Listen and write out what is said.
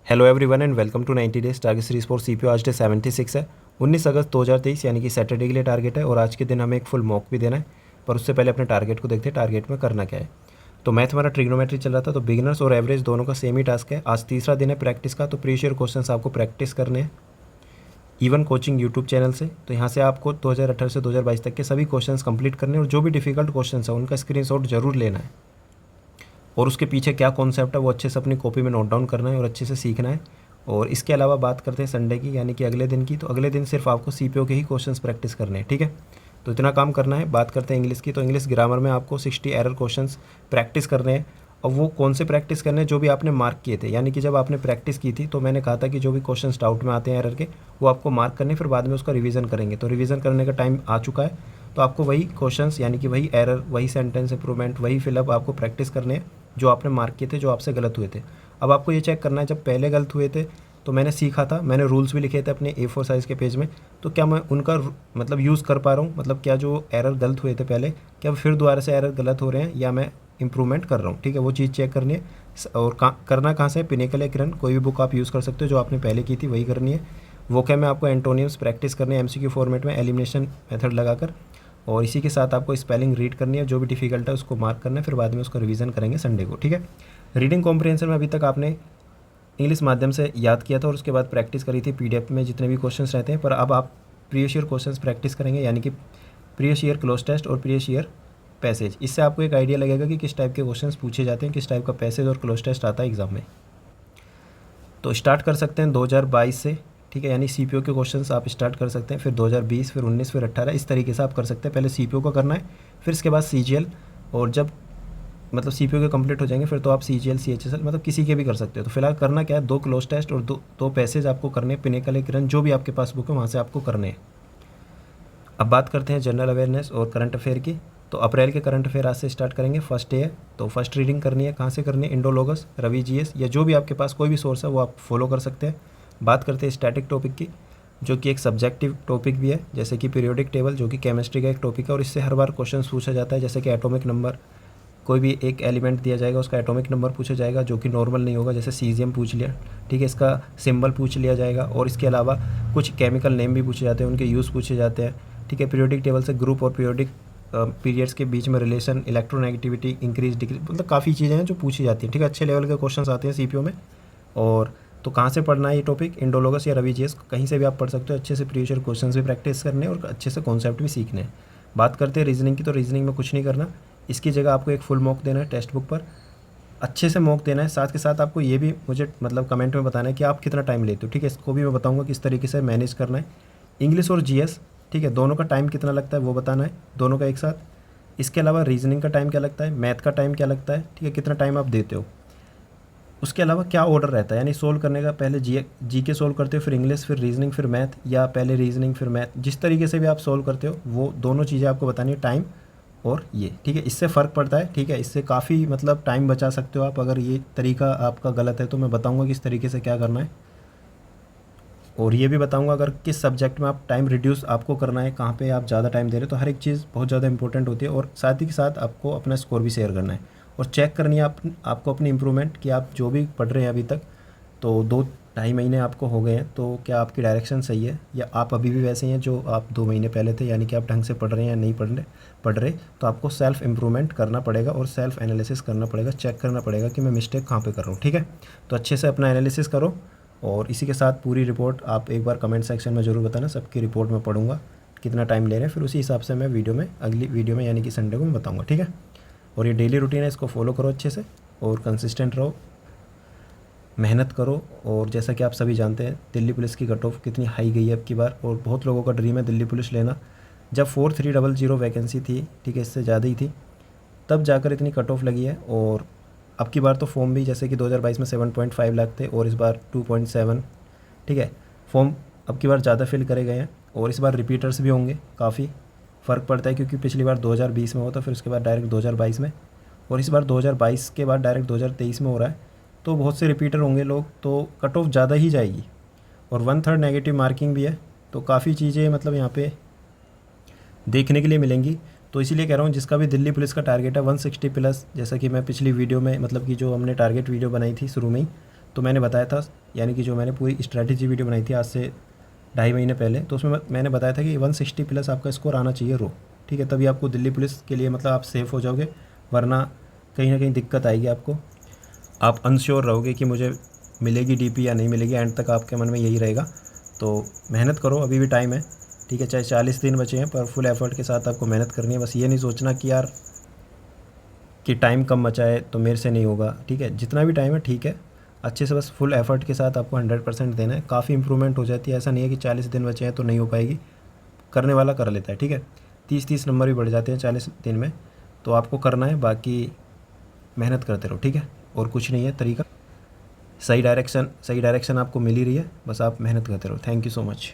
Hello everyone and welcome to 90 days target series for CPO. आज day 76 है, 19 अगस्त 2023 यानी कि सैटरडे के लिए टारगेट है। और आज के दिन हमें एक फुल मॉक भी देना है, पर उससे पहले अपने टारगेट को देखते हैं टारगेट में करना क्या है। तो मैथ हमारा ट्रिग्नोमेट्री चल रहा था, तो बिगिनर्स और एवरेज दोनों का सेम ही टास्क है। आज तीसरा दिन है प्रैक्टिस का, तो प्रीवियस ईयर क्वेश्चन आपको प्रैक्टिस करने हैं इवन कोचिंग यूट्यूब चैनल से। तो यहाँ से आपको 2018 से 2022 तक के सभी क्वेश्चन कंप्लीट करने हैं और जो भी डिफिकल्ट क्वेश्चन है उनका स्क्रीनशॉट जरूर लेना है और उसके पीछे क्या कॉन्सेप्ट है वो अच्छे से अपनी कॉपी में नोट डाउन करना है और अच्छे से सीखना है। और इसके अलावा बात करते हैं संडे की यानी कि अगले दिन की। तो अगले दिन सिर्फ आपको सीपीओ के ही क्वेश्चंस प्रैक्टिस करने हैं, ठीक है। तो इतना काम करना है। बात करते हैं इंग्लिश की, तो इंग्लिश ग्रामर में आपको 60 एरर क्वेश्चंस प्रैक्टिस करने हैं। और वो कौन से प्रैक्टिस करने हैं, जो भी आपने मार्क किए थे। यानी कि जब आपने प्रैक्टिस की थी तो मैंने कहा था कि जो भी क्वेश्चंस डाउट में आते हैं एरर के, वो आपको मार्क करने, फिर बाद में उसका रिवीजन करेंगे। तो रिवीजन करने का टाइम आ चुका है, तो आपको वही क्वेश्चंस यानी कि वही एरर, वही सेंटेंस इंप्रूवमेंट, वही फिलअप आपको प्रैक्टिस करने हैं जो आपने मार्क किए थे, जो आपसे गलत हुए थे। अब आपको ये चेक करना है, जब पहले गलत हुए थे तो मैंने सीखा था, मैंने रूल्स भी लिखे थे अपने A4 साइज़ के पेज में, तो क्या मैं उनका मतलब यूज़ कर पा रहा हूँ। मतलब क्या जो एरर गलत हुए थे पहले, क्या फिर दोबारा से एरर गलत हो रहे हैं या मैं इंप्रूवमेंट कर रहा हूँ, ठीक है। वो चीज़ चेक करनी है। और करना कहाँ से है, पिनेकल या किरण, कोई भी बुक आप यूज़ कर सकते हो, जो आपने पहले की थी वही करनी है। वो क्या, मैं आपको एंटोनियम्स प्रैक्टिस करने हैं MCQ फॉर्मेट में एलिमिनेशन मेथड लगाकर। और इसी के साथ आपको स्पेलिंग रीड करनी है, जो भी डिफिकल्ट है उसको मार्क करना है, फिर बाद में उसका रिवीजन करेंगे संडे को, ठीक है। रीडिंग कॉम्प्रिहेंशन में अभी तक आपने इंग्लिश माध्यम से याद किया था और उसके बाद प्रैक्टिस करी थी PDF में जितने भी क्वेश्चंस रहते हैं। पर अब आप प्रीवियस ईयर क्वेश्चंस प्रैक्टिस करेंगे, यानी कि प्रीवियस ईयर क्लोज टेस्ट और प्रीवियस ईयर पैसेज। इससे आपको एक आइडिया लगेगा कि किस टाइप के क्वेश्चंस पूछे जाते हैं, किस टाइप का पैसेज और क्लोज टेस्ट आता है एग्जाम में। तो स्टार्ट कर सकते हैं 2022 से, ठीक है। यानी CPO के क्वेश्चंस आप स्टार्ट कर सकते हैं, फिर 2020, फिर 19, फिर 18, इस तरीके से आप कर सकते हैं। पहले CPO का करना है, फिर इसके बाद CGL, और जब मतलब CPO के कंप्लीट हो जाएंगे फिर तो आप CGL CHSL मतलब किसी के भी कर सकते हो। तो फिलहाल करना क्या है, 2 क्लोज टेस्ट और दो पैसेज आपको करने, पिनेकल या किरण, जो भी आपके पास बुक है वहाँ से आपको करने हैं। अब बात करते हैं जनरल अवेयरनेस और करंट अफेयर की। तो अप्रैल के करंट अफेयर आज से स्टार्ट करेंगे, फर्स्ट डे है। तो फर्स्ट रीडिंग करनी है, कहाँ से करनी है, इंडोलॉगस, रवि GS, या जो भी आपके पास कोई भी सोर्स है वो आप फॉलो कर सकते हैं। बात करते हैं स्टैटिक टॉपिक की, जो कि एक सब्जेक्टिव टॉपिक भी है, जैसे कि पीरियोडिक टेबल, जो कि केमिस्ट्री का एक टॉपिक है और इससे हर बार क्वेश्चन पूछा जाता है। जैसे कि एटॉमिक नंबर, कोई भी एक एलिमेंट दिया जाएगा, उसका एटॉमिक नंबर पूछा जाएगा, जो कि नॉर्मल नहीं होगा, जैसे सीजियम पूछ लिया, ठीक है, इसका सिंबल पूछ लिया जाएगा। और इसके अलावा कुछ केमिकल नेम भी पूछे जाते हैं, उनके यूज़ पूछे जाते हैं, ठीक है। पीरियोडिक टेबल से ग्रुप और पीरियोडिक पीरियड्स के बीच में रिलेशन, इलेक्ट्रोनेगेटिविटी, इंक्रीज डिक्रीज, मतलब काफ़ी चीज़ें हैं जो पूछी जाती हैं, ठीक है। अच्छे लेवल के क्वेश्चन आते हैं CPO में। और तो कहाँ से पढ़ना है ये टॉपिक, इंडोलॉगस या रवि GS, कहीं से भी आप पढ़ सकते हो। अच्छे से प्रीवियस ईयर क्वेश्चन भी प्रैक्टिस करने और अच्छे से कॉन्सेप्ट भी सीखने हैं। बात करते हैं रीजनिंग की, तो रीजनिंग में कुछ नहीं करना, इसकी जगह आपको एक फुल मॉक देना है टेक्स्ट बुक पर, अच्छे से मॉक देना है। साथ के साथ आपको ये भी मुझे मतलब कमेंट में बताना है कि आप कितना टाइम लेते हो, ठीक है। इसको भी मैं बताऊंगा किस तरीके से मैनेज करना है। इंग्लिश और GS, ठीक है, दोनों का टाइम कितना लगता है वो बताना है, दोनों का एक साथ। इसके अलावा रीजनिंग का टाइम क्या लगता है, मैथ का टाइम क्या लगता है, ठीक है, कितना टाइम आप देते हो। उसके अलावा क्या ऑर्डर रहता है, यानी सोल्व करने का, पहले GK सोल्व करते हो, फिर इंग्लिश, फिर रीजनिंग, फिर मैथ, या पहले रीजनिंग फिर मैथ, जिस तरीके से भी आप सोल्व करते हो वो दोनों चीज़ें आपको बतानी है, टाइम और ये, ठीक है। इससे फ़र्क पड़ता है, ठीक है, इससे काफ़ी मतलब टाइम बचा सकते हो आप। अगर ये तरीका आपका गलत है तो मैं बताऊंगा किस तरीके से क्या करना है, और ये भी बताऊंगा अगर किस सब्जेक्ट में आप टाइम रिड्यूस आपको करना है, कहाँ पे आप ज़्यादा टाइम दे रहे हो। तो हर एक चीज़ बहुत ज़्यादा इंपॉर्टेंट होती है। और साथ ही के साथ आपको अपना स्कोर भी शेयर करना है और चेक करनी है आपको अपनी इंप्रूवमेंट, कि आप जो भी पढ़ रहे हैं अभी तक, तो 2-2.5 महीने आपको हो गए हैं, तो क्या आपकी डायरेक्शन सही है या आप अभी भी वैसे ही हैं जो आप 2 महीने पहले थे, यानी कि आप ढंग से पढ़ रहे हैं या नहीं पढ़ रहे। तो आपको सेल्फ इम्प्रूवमेंट करना पड़ेगा और सेल्फ एनालिसिस करना पड़ेगा, चेक करना पड़ेगा कि मैं मिस्टेक कहाँ पे कर रहा हूँ, ठीक है। तो अच्छे से अपना एनालिसिस करो। और इसी के साथ पूरी रिपोर्ट आप एक बार कमेंट सेक्शन में ज़रूर बताना, सबकी रिपोर्ट मैं पढ़ूंगा, कितना टाइम ले रहे हैं, फिर उसी हिसाब से मैं अगली वीडियो में यानी कि संडे को मैं बताऊँगा, ठीक है। और ये डेली रूटीन है, इसको फॉलो करो अच्छे से और कंसिस्टेंट रहो, मेहनत करो। और जैसा कि आप सभी जानते हैं दिल्ली पुलिस की कट ऑफ कितनी हाई गई है अब की बार, और बहुत लोगों का ड्रीम है दिल्ली पुलिस लेना। जब 4300 वैकेंसी थी, ठीक है, इससे ज़्यादा ही थी, तब जाकर इतनी कट ऑफ लगी है। और अब की बार तो फॉर्म भी, जैसे कि 2022 में 7.5 लाख थे और इस बार 2.7, ठीक है, फॉर्म अब की बार ज़्यादा फिल करे गए हैं। और इस बार रिपीटर्स भी होंगे, काफ़ी फ़र्क पड़ता है, क्योंकि पिछली बार 2020 में होता, फिर उसके बाद डायरेक्ट 2022 में, और इस बार 2022 के बाद डायरेक्ट 2023 में हो रहा है। तो बहुत से रिपीटर होंगे लोग, तो कट ऑफ ज़्यादा ही जाएगी। और 1/3 नेगेटिव मार्किंग भी है, तो काफ़ी चीज़ें मतलब यहाँ पे देखने के लिए मिलेंगी। तो इसीलिए कह रहा हूँ, जिसका भी दिल्ली पुलिस का टारगेट है 160 प्लस, जैसा कि मैं पिछली वीडियो में मतलब कि जो हमने टारगेट वीडियो बनाई थी शुरू में ही, तो मैंने बताया था, यानी कि जो मैंने पूरी स्ट्रैटेजी वीडियो बनाई थी आज से 2.5 महीने पहले, तो उसमें मैंने बताया था कि 160 प्लस आपका स्कोर आना चाहिए रो, ठीक है, तभी आपको दिल्ली पुलिस के लिए मतलब आप सेफ़ हो जाओगे, वरना कहीं ना कहीं दिक्कत आएगी आपको। आप अनश्योर रहोगे कि मुझे मिलेगी डीपी या नहीं मिलेगी, एंड तक आपके मन में यही रहेगा। तो मेहनत करो, अभी भी टाइम है, ठीक है, चाहे 40 दिन बचे हैं, पर फुल एफर्ट के साथ आपको मेहनत करनी है। बस ये नहीं सोचना कि यार कि टाइम कम बचा है तो मेरे से नहीं होगा, ठीक है, जितना भी टाइम है ठीक है, अच्छे से बस फुल एफर्ट के साथ आपको 100% देना है। काफ़ी इंप्रूवमेंट हो जाती है, ऐसा नहीं है कि 40 दिन बचे हैं तो नहीं हो पाएगी, करने वाला कर लेता है, ठीक है। 30-30 नंबर भी बढ़ जाते हैं 40 दिन में, तो आपको करना है, बाकी मेहनत करते रहो, ठीक है, और कुछ नहीं है तरीका। सही डायरेक्शन आपको मिल ही रही है, बस आप मेहनत करते रहो। Thank you so much.